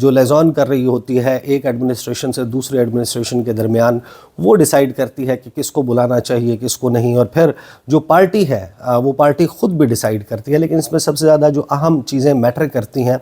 جو لیزون کر رہی ہوتی ہے ایک ایڈمنسٹریشن سے دوسرے ایڈمنسٹریشن کے درمیان، وہ ڈیسائیڈ کرتی ہے کہ کس کو بلانا چاہیے کس کو نہیں، اور پھر جو پارٹی ہے وہ پارٹی خود بھی ڈیسائیڈ کرتی ہے. لیکن اس میں سب سے زیادہ جو اہم چیزیں میٹر کرتی ہیں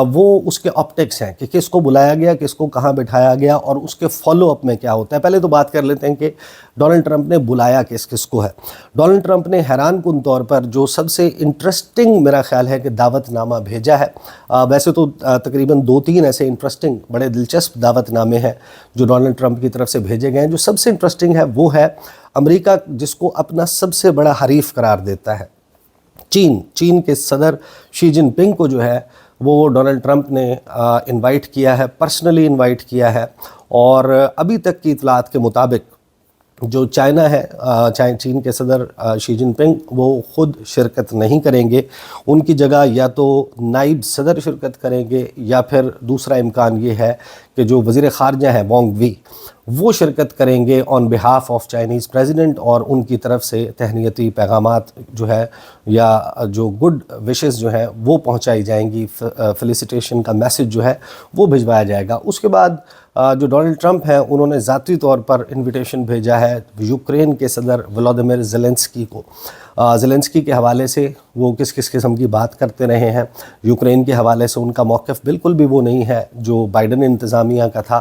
وہ اس کے آپٹکس ہیں کہ کس کو بلایا گیا، کس کو کہاں بٹھایا گیا، اور اس کے فالو اپ میں کیا ہوتا ہے. پہلے تو بات کر لیتے ہیں کہ ڈونلڈ ٹرمپ نے بلایا کس کس کو ہے. ڈونلڈ ٹرمپ نے حیران کن طور پر جو سب سے انٹرسٹنگ میرا خیال ہے کہ دعوت نامہ بھیجا ہے. ویسے تو تقریباً 2-3 ایسے انٹرسٹنگ بڑے دلچسپ دعوت نامے ہیں جو ڈونلڈ ٹرمپ کی طرف سے بھیجے گئے ہیں. جو سب سے انٹرسٹنگ ہے وہ ہے امریکہ جس کو اپنا سب سے بڑا حریف قرار دیتا ہے چین کے صدر شی جن پنگ کو جو ہے وہ ڈونلڈ ٹرمپ نے انوائٹ کیا ہے، پرسنلی انوائٹ کیا ہے. اور ابھی تک کی اطلاعات کے مطابق جو چائنا ہے، چین کے صدر شی جن پنگ وہ خود شرکت نہیں کریں گے. ان کی جگہ یا تو نائب صدر شرکت کریں گے، یا پھر دوسرا امکان یہ ہے کہ جو وزیر خارجہ ہیں وانگ وی وہ شرکت کریں گے آن بہاف آف چائنیز پریزیڈنٹ، اور ان کی طرف سے تہنیتی پیغامات جو ہے یا جو گڈ وشز جو ہیں وہ پہنچائی جائیں گی، فیلیسیٹیشن کا میسج جو ہے وہ بھجوایا جائے گا. اس کے بعد جو ڈونلڈ ٹرمپ ہیں انہوں نے ذاتی طور پر انویٹیشن بھیجا ہے یوکرین کے صدر ولادیمیر زیلنسکی کو. زیلنسکی کے حوالے سے وہ کس قسم کی بات کرتے رہے ہیں. یوکرین کے حوالے سے ان کا موقف بالکل بھی وہ نہیں ہے جو بائیڈن انتظامیہ کا تھا.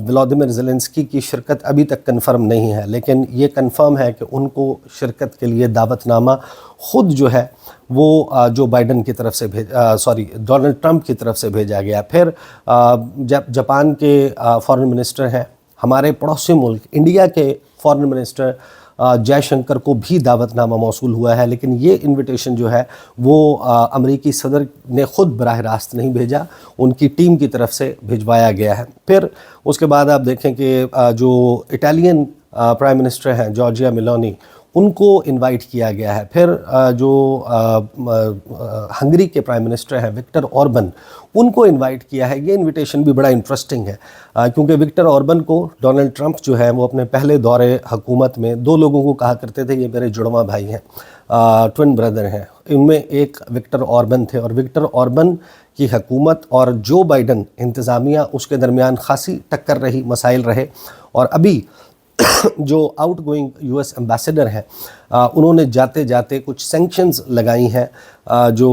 ولادیمیر زیلنسکی کی شرکت ابھی تک کنفرم نہیں ہے، لیکن یہ کنفرم ہے کہ ان کو شرکت کے لیے دعوت نامہ خود جو ہے وہ جو بائیڈن کی طرف سے ڈونلڈ ٹرمپ کی طرف سے بھیجا گیا. پھر جاپان کے فارن منسٹر ہیں، ہمارے پڑوسی ملک انڈیا کے فارن منسٹر جے شنکر کو بھی دعوت نامہ موصول ہوا ہے. لیکن یہ انویٹیشن جو ہے وہ امریکی صدر نے خود براہ راست نہیں بھیجا، ان کی ٹیم کی طرف سے بھجوایا گیا ہے. پھر اس کے بعد آپ دیکھیں کہ جو اٹالین پرائم منسٹر ہیں جارجیا میلونی ان کو انوائٹ کیا گیا ہے. پھر جو ہنگری کے پرائم منسٹر ہیں وکٹر اوربن ان کو انوائٹ کیا ہے. یہ انویٹیشن بھی بڑا انٹرسٹنگ ہے کیونکہ وکٹر اوربن کو ڈونلڈ ٹرمپ جو ہے وہ اپنے پہلے دور حکومت میں 2 لوگوں کو کہا کرتے تھے یہ میرے جڑواں بھائی ہیں، ٹوین بردر ہیں. ان میں ایک وکٹر اوربن تھے، اور وکٹر اوربن کی حکومت اور جو بائیڈن انتظامیہ اس کے درمیان خاصی ٹکر رہی، مسائل رہے. اور ابھی جو out going U S ambassador ہیں انہوں نے جاتے جاتے کچھ سینکشنز لگائی ہیں جو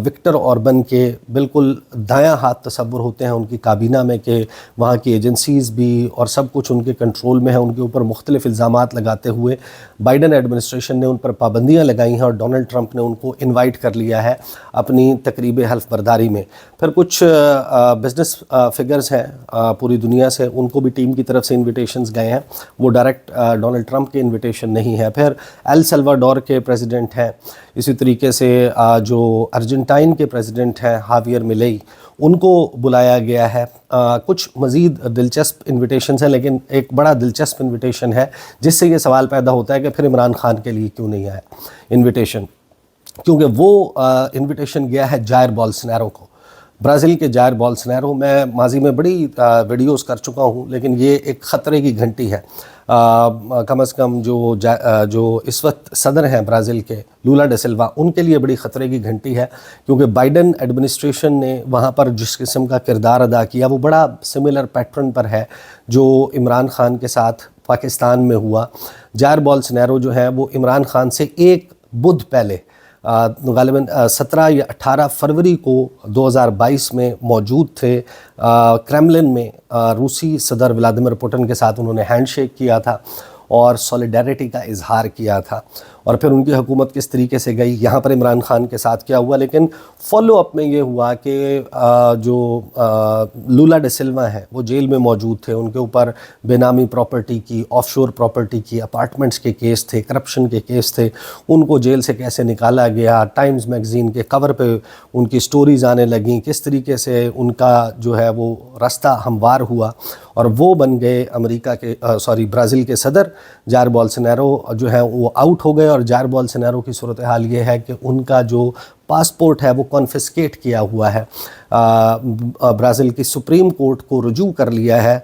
وکٹر اوربن کے بالکل دایاں ہاتھ تصور ہوتے ہیں ان کی کابینہ میں، کہ وہاں کی ایجنسیز بھی اور سب کچھ ان کے کنٹرول میں ہے. ان کے اوپر مختلف الزامات لگاتے ہوئے بائیڈن ایڈمنسٹریشن نے ان پر پابندیاں لگائی ہیں، اور ڈونلڈ ٹرمپ نے ان کو انوائٹ کر لیا ہے اپنی تقریب حلف برداری میں. پھر کچھ بزنس فگرز ہیں پوری دنیا سے، ان کو بھی ٹیم کی طرف سے انویٹیشنز گئے ہیں، وہ ڈائریکٹ ڈونلڈ ٹرمپ کے انویٹیشن نہیں ہے. پھر ایل سلواڈور کے پریزیڈنٹ ہیں، اسی طریقے سے جو ارجنٹائن کے پریزیڈنٹ ہیں ہاویئر ملیئی ان کو بلایا گیا ہے. کچھ مزید دلچسپ انویٹیشنز ہیں، لیکن ایک بڑا دلچسپ انویٹیشن ہے جس سے یہ سوال پیدا ہوتا ہے کہ پھر عمران خان کے لیے کیوں نہیں آیا انویٹیشن، کیونکہ وہ انویٹیشن گیا ہے جائر بولسنارو کو، برازیل کے جائر بولسنارو. میں ماضی میں بڑی ویڈیوز کر چکا ہوں، لیکن یہ ایک خطرے کی گھنٹی ہے. کم از کم جو اس وقت صدر ہیں برازیل کے لولا ڈے سلوا ان کے لیے بڑی خطرے کی گھنٹی ہے، کیونکہ بائیڈن ایڈمنسٹریشن نے وہاں پر جس قسم کا کردار ادا کیا وہ بڑا سملر پیٹرن پر ہے جو عمران خان کے ساتھ پاکستان میں ہوا. جائر بولسنارو جو ہے وہ عمران خان سے ایک بدھ پہلے غالباً 17 یا 18 فروری کو 2022 میں موجود تھے کریملن میں. روسی صدر ولادیمیر پوٹن کے ساتھ انہوں نے ہینڈ شیک کیا تھا اور سولیڈیرٹی کا اظہار کیا تھا. اور پھر ان کی حکومت کس طریقے سے گئی، یہاں پر عمران خان کے ساتھ کیا ہوا. لیکن فالو اپ میں یہ ہوا کہ جو لولا ڈے سلوا ہیں وہ جیل میں موجود تھے، ان کے اوپر بے نامی پراپرٹی کی، آف شور پراپرٹی کی، اپارٹمنٹس کے کیس تھے، کرپشن کے کیس تھے. ان کو جیل سے کیسے نکالا گیا، ٹائمز میگزین کے کور پہ ان کی سٹوریز آنے لگیں، کس طریقے سے ان کا جو ہے وہ راستہ ہموار ہوا، اور وہ بن گئے امریکہ کے برازیل کے صدر. جائر بولسنارو جو ہے وہ آؤٹ ہو گئے، اور جائر بولسنارو کی صورتحال یہ ہے کہ ان کا جو پاسپورٹ ہے وہ کانفسکیٹ کیا ہوا ہے. برازیل کی سپریم کورٹ کو رجوع کر لیا ہے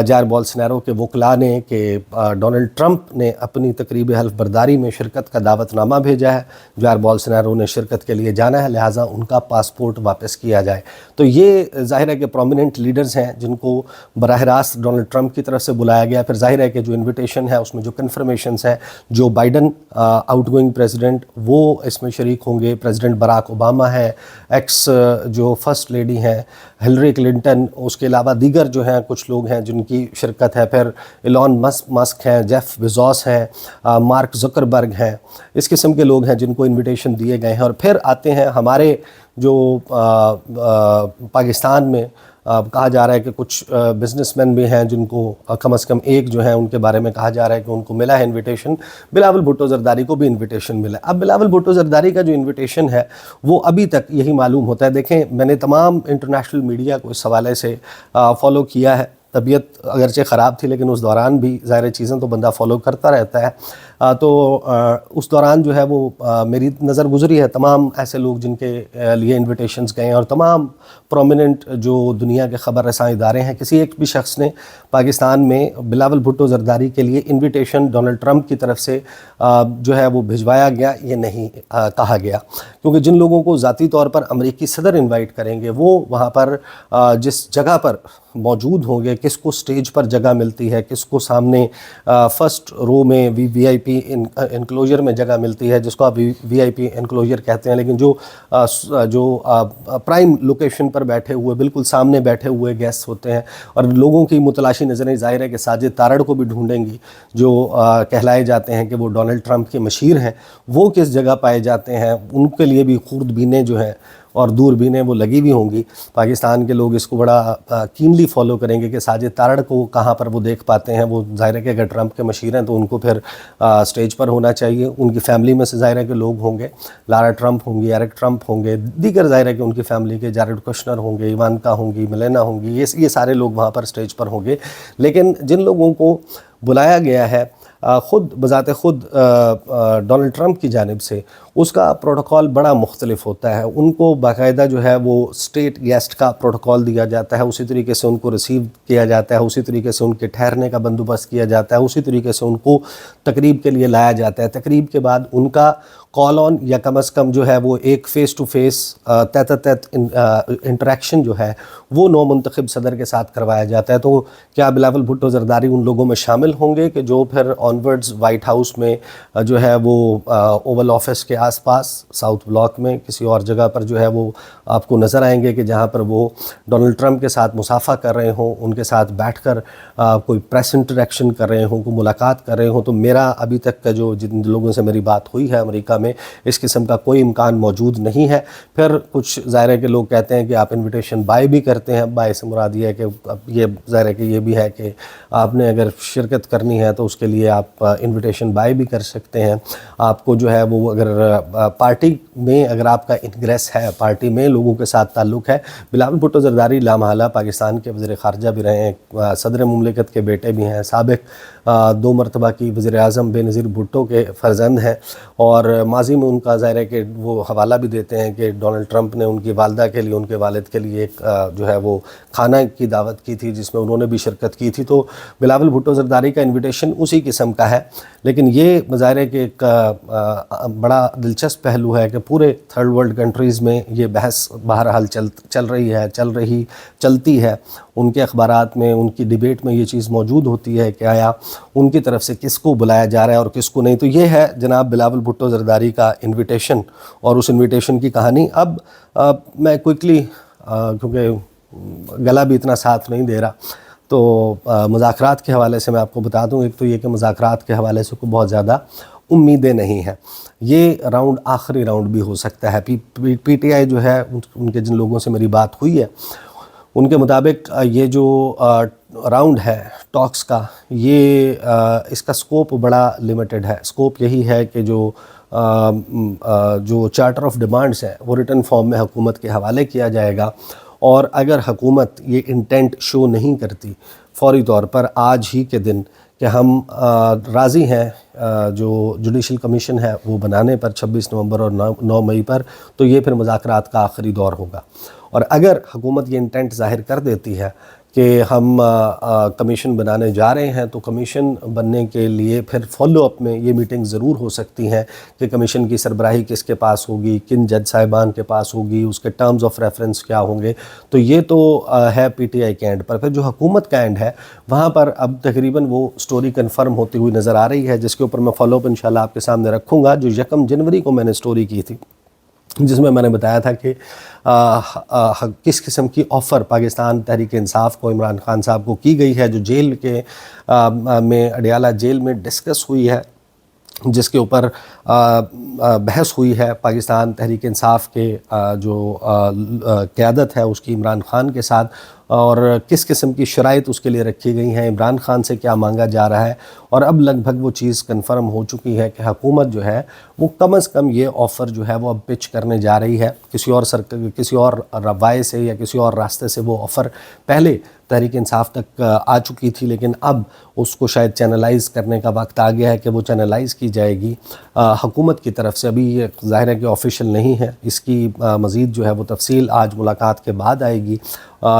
جائر بولسنارو کے وکلاء نے کہ ڈونلڈ ٹرمپ نے اپنی تقریب حلف برداری میں شرکت کا دعوت نامہ بھیجا ہے, جائر بولسنارو نے شرکت کے لیے جانا ہے, لہٰذا ان کا پاسپورٹ واپس کیا جائے. تو یہ ظاہر ہے کہ پرومیننٹ لیڈرز ہیں جن کو براہ راست ڈونلڈ ٹرمپ کی طرف سے بلایا گیا. پھر ظاہر ہے کہ جو انویٹیشن ہے اس میں جو کنفرمیشنز ہیں, Joe Biden out going president وہ اس میں شریک ہوں گے, پریزیڈنٹ براک اوباما ہے, ایکس جو فرسٹ لیڈی ہیں ہلری کلنٹن, اس کے علاوہ دیگر جو ہیں کچھ لوگ ہیں جن کی شرکت ہے, پھر ایلون مسک ہیں, جیف بیزوس ہیں, مارک زکربرگ ہیں, اس قسم کے لوگ ہیں جن کو انویٹیشن دیے گئے ہیں. اور پھر آتے ہیں ہمارے جو پاکستان میں کہا جا رہا ہے کہ کچھ بزنس مین بھی ہیں جن کو کم از کم ایک جو ہیں ان کے بارے میں کہا جا رہا ہے کہ ان کو ملا ہے انویٹیشن. بلاول بھٹو زرداری کو بھی انویٹیشن ملا. اب بلاول بھٹو زرداری کا جو انویٹیشن ہے وہ ابھی تک یہی معلوم ہوتا ہے. دیکھیں, میں نے تمام انٹرنیشنل میڈیا کو اس حوالے سے فالو کیا ہے. طبیعت اگرچہ خراب تھی لیکن اس دوران بھی ظاہر چیزیں تو بندہ فالو کرتا رہتا ہے. تو اس دوران جو ہے وہ میری نظر گزری ہے تمام ایسے لوگ جن کے لیے انویٹیشنز گئے ہیں, اور تمام پرومیننٹ جو دنیا کے خبر رساں ادارے ہیں, کسی ایک بھی شخص نے پاکستان میں بلاول بھٹو زرداری کے لیے انویٹیشن ڈونلڈ ٹرمپ کی طرف سے جو ہے وہ بھجوایا گیا یہ نہیں کہا گیا. کیونکہ جن لوگوں کو ذاتی طور پر امریکی صدر انوائٹ کریں گے وہ وہاں پر جس جگہ پر موجود ہوں گے, کس کو سٹیج پر جگہ ملتی ہے, کس کو سامنے فرسٹ رو میں وی آئی پی انکلوجر میں جگہ ملتی ہے, جس کو آپ وی آئی پی انکلوجر کہتے ہیں, لیکن جو پرائم لوکیشن پر بیٹھے ہوئے بالکل سامنے بیٹھے ہوئے گیسٹ ہوتے ہیں. اور لوگوں کی متلاشی نظریں ظاہر ہے کہ ساجد تارڑ کو بھی ڈھونڈیں گی جو کہلائے جاتے ہیں کہ وہ ڈونلڈ ٹرمپ کے مشیر ہیں. وہ کس جگہ پائے جاتے ہیں, ان کے لیے بھی خوردبینیں جو ہیں اور دوربینیں وہ لگی ہوئی ہوں گی. پاکستان کے لوگ اس کو بڑا کینلی فالو کریں گے کہ ساجد تارڑ کو کہاں پر وہ دیکھ پاتے ہیں. وہ ظاہر ہے کہ اگر ٹرمپ کے مشیر ہیں تو ان کو پھر سٹیج پر ہونا چاہیے. ان کی فیملی میں سے ظاہر ہے کہ لوگ ہوں گے, لارا ٹرمپ ہوں گی, ایرک ٹرمپ ہوں گے, دیگر ظاہر ہے کہ ان کی فیملی کے جیرڈ کشنر ہوں گے, ایوانکا ہوں گی, ملینا ہوں گی, یہ سارے لوگ وہاں پر سٹیج پر ہوں گے. لیکن جن لوگوں کو بلایا گیا ہے خود بذات خود ڈونلڈ ٹرمپ کی جانب سے, اس کا پروٹوکول بڑا مختلف ہوتا ہے. ان کو باقاعدہ جو ہے وہ اسٹیٹ گیسٹ کا پروٹوکول دیا جاتا ہے, اسی طریقے سے ان کو ریسیو کیا جاتا ہے, اسی طریقے سے ان کے ٹھہرنے کا بندوبست کیا جاتا ہے, اسی طریقے سے ان کو تقریب کے لیے لایا جاتا ہے. تقریب کے بعد ان کا کال آن یا کم از کم جو ہے وہ ایک فیس ٹو فیس تحت انٹریکشن جو ہے وہ نو منتخب صدر کے ساتھ کروایا جاتا ہے. تو کیا بلاول بھٹو زرداری ان لوگوں میں شامل ہوں گے کہ جو پھر آنورڈز وائٹ ہاؤس میں جو ہے وہ اوول آفس کے آس پاس ساؤتھ بلاک میں کسی اور جگہ پر جو ہے وہ آپ کو نظر آئیں گے کہ جہاں پر وہ ڈونلڈ ٹرمپ کے ساتھ مصافحہ کر رہے ہوں, ان کے ساتھ بیٹھ کر کوئی پریس انٹریکشن کر رہے ہوں, کوئی ملاقات کر رہے ہوں. تو میرا ابھی تک کا جو جن لوگوں سے میری بات ہوئی ہے امریکہ میں, اس قسم کا کوئی امکان موجود نہیں ہے. پھر کچھ ظاہر ہے کہ لوگ کہتے ہیں کہ آپ انویٹیشن بائی بھی کرتے ہیں. بائی سے مراد یہ ہے کہ یہ ظاہر ہے کہ یہ بھی ہے کہ آپ نے اگر شرکت کرنی ہے تو اس کے لیے آپ انویٹیشن بائی بھی کر سکتے ہیں. آپ کو جو ہے وہ اگر پارٹی میں اگر آپ کا انگریس ہے, پارٹی میں لوگوں کے ساتھ تعلق ہے. بلاول بھٹو زرداری لامحالہ پاکستان کے وزیر خارجہ بھی رہے ہیں, صدر مملکت کے بیٹے بھی ہیں, سابق 2 مرتبہ کی وزیر اعظم بے نظیر بھٹو کے فرزند ہیں, اور ماضی میں ان کا ظاہر ہے کہ وہ حوالہ بھی دیتے ہیں کہ ڈونلڈ ٹرمپ نے ان کی والدہ کے لیے, ان کے والد کے لیے ایک جو ہے وہ کھانا کی دعوت کی تھی جس میں انہوں نے بھی شرکت کی تھی. تو بلاول بھٹو زرداری کا انویٹیشن اسی قسم کا ہے. لیکن یہ ظاہر ہے کہ ایک بڑا دلچسپ پہلو ہے کہ پورے تھرڈ ورلڈ کنٹریز میں یہ بحث بہرحال چلتی ہے. ان کے اخبارات میں, ان کی ڈیبیٹ میں یہ چیز موجود ہوتی ہے کہ آیا ان کی طرف سے کس کو بلایا جا رہا ہے اور کس کو نہیں. تو یہ ہے جناب بلاول بھٹو زرداری کا انویٹیشن اور اس انویٹیشن کی کہانی. اب میں کوئکلی کیونکہ گلا بھی اتنا ساتھ نہیں دے رہا تو مذاکرات کے حوالے سے میں آپ کو بتا دوں. ایک تو یہ کہ مذاکرات کے حوالے سے کوئی بہت زیادہ امیدیں نہیں ہیں. یہ راؤنڈ آخری راؤنڈ بھی ہو سکتا ہے. پی ٹی آئی جو ہے ان کے جن لوگوں سے میری بات ہوئی ہے ان کے مطابق یہ جو راؤنڈ ہے ٹاکس کا, یہ اس کا سکوپ بڑا لیمیٹڈ ہے. سکوپ یہی ہے کہ جو چارٹر آف ڈیمانڈز ہے وہ ریٹن فارم میں حکومت کے حوالے کیا جائے گا, اور اگر حکومت یہ انٹینٹ شو نہیں کرتی فوری طور پر آج ہی کے دن کہ ہم راضی ہیں جو جوڈیشل کمیشن ہے وہ بنانے پر 26 نومبر اور 9 مئی پر، تو یہ پھر مذاکرات کا آخری دور ہوگا۔ اور اگر حکومت یہ انٹینٹ ظاہر کر دیتی ہے کہ ہم کمیشن بنانے جا رہے ہیں، تو کمیشن بننے کے لیے پھر فالو اپ میں یہ میٹنگ ضرور ہو سکتی ہیں کہ کمیشن کی سربراہی کس کے پاس ہوگی، کن جج صاحبان کے پاس ہوگی، اس کے ٹرمز آف ریفرنس کیا ہوں گے۔ تو یہ تو ہے پی ٹی آئی کے اینڈ پر۔ پھر جو حکومت کا اینڈ ہے وہاں پر اب تقریباً وہ سٹوری کنفرم ہوتی ہوئی نظر آ رہی ہے، جس کے اوپر میں فالو اپ انشاءاللہ آپ کے سامنے رکھوں گا۔ جو 1 جنوری کو میں نے سٹوری کی تھی، جس میں نے بتایا تھا کہ کس قسم کی آفر پاکستان تحریک انصاف کو، عمران خان صاحب کو کی گئی ہے، جو جیل کے میں اڈیالہ جیل میں ڈسکس ہوئی ہے، جس کے اوپر بحث ہوئی ہے پاکستان تحریک انصاف کے جو قیادت ہے اس کی عمران خان کے ساتھ، اور کس قسم کی شرائط اس کے لیے رکھی گئی ہیں، عمران خان سے کیا مانگا جا رہا ہے۔ اور اب لگ بھگ وہ چیز کنفرم ہو چکی ہے کہ حکومت جو ہے وہ کم از کم یہ آفر جو ہے وہ اب پچ کرنے جا رہی ہے۔ کسی اور روایے سے یا کسی اور راستے سے وہ آفر پہلے تحریک انصاف تک آ چکی تھی، لیکن اب اس کو شاید چینلائز کرنے کا وقت آ گیا ہے کہ وہ چینلائز کی جائے گی حکومت کی طرف سے۔ ابھی یہ ظاہر ہے کہ آفیشیل نہیں ہے، اس کی مزید جو ہے وہ تفصیل آج ملاقات کے بعد آئے گی،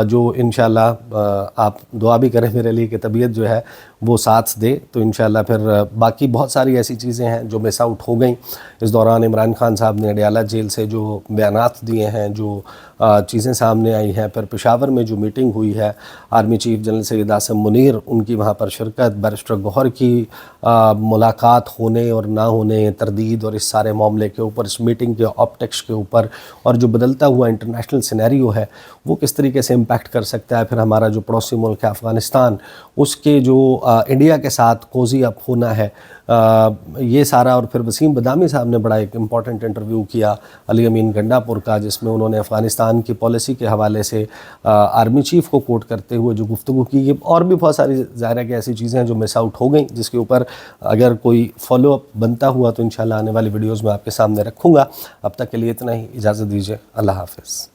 جو انشاءاللہ آپ دعا بھی کریں میرے لیے کہ طبیعت جو ہے وہ ساتھ دے، تو انشاءاللہ پھر باقی بہت ساری ایسی چیزیں ہیں جو مس آؤٹ ہو گئیں اس دوران۔ عمران خان صاحب نے اڈیالہ جیل سے جو بیانات دیے ہیں، جو چیزیں سامنے آئی ہیں، پھر پشاور میں جو میٹنگ ہوئی ہے، army chief general Syed Asim Munir ان کی وہاں پر شرکت، بیرسٹر گوہر کی ملاقات ہونے اور نہ ہونے، تردید اور اس سارے معاملے کے اوپر، اس میٹنگ کے آپٹکس کے اوپر، اور جو بدلتا ہوا انٹرنیشنل سینیریو ہے وہ کس طریقے سے امپیکٹ کر سکتا ہے۔ پھر ہمارا جو پڑوسی ملک ہے افغانستان، اس کے جو انڈیا کے ساتھ کوزی اپ ہونا ہے، یہ سارا۔ اور پھر وسیم بدامی صاحب نے بڑا ایک امپورٹنٹ انٹرویو کیا علی امین گنڈا پور کا، جس میں انہوں نے افغانستان کی پالیسی کے حوالے سے آرمی چیف کو کوٹ کرتے ہوئے جو گفتگو کی، اور بھی بہت ساری ظاہر ہے کہ ایسی چیزیں ہیں جو مس آؤٹ ہو گئیں، جس کے اوپر اگر کوئی فالو اپ بنتا ہوا تو انشاءاللہ آنے والی ویڈیوز میں آپ کے سامنے رکھوں گا۔ اب تک کے لیے اتنا ہی، اجازت دیجیے، اللہ حافظ۔